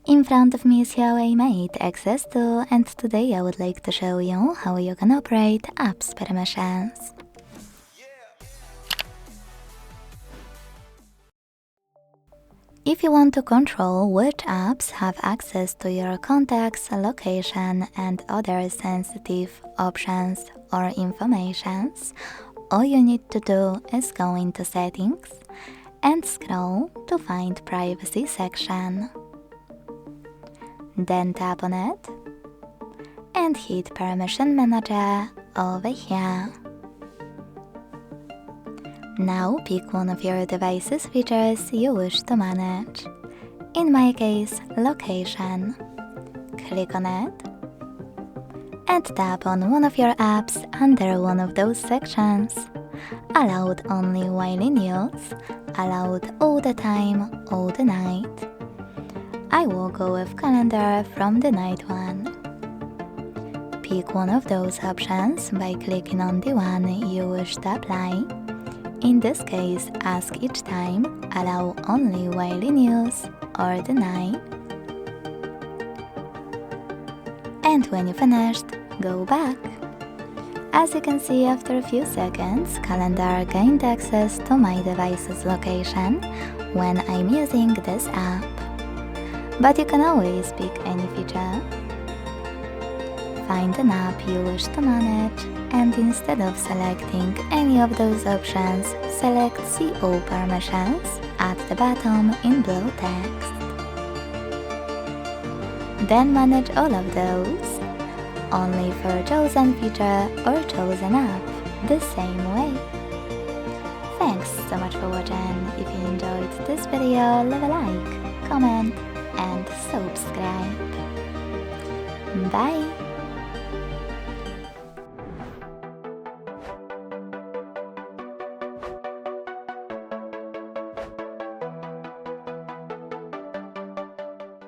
In front of me is HUAWEI Mate Xs 2, and today I would like to show you how you can operate apps permissions. If you want to control which apps have access to your contacts, location, and other sensitive options or informations, all you need to do is go into Settings and scroll to find Privacy section. Then tap on it and hit Permission Manager over here. Now pick one of your device's features you wish to manage. In my case, location. Click on it and tap on one of your apps under one of those sections. Allowed only while in use, allowed all the time, all the night. I will go with calendar from the night one. Pick one of those options by clicking on the one you wish to apply. In this case, ask each time, allow only while in use or the night. And when you finished, go back. As you can see, after a few seconds, calendar gained access to my device's location when I'm using this app. But you can always pick any feature. Find an app you wish to manage, and instead of selecting any of those options, select See All Permissions at the bottom in blue text. Then manage all of those, only for chosen feature or chosen app, the same way. Thanks so much for watching. If you enjoyed this video, leave a like, comment, and subscribe. Bye!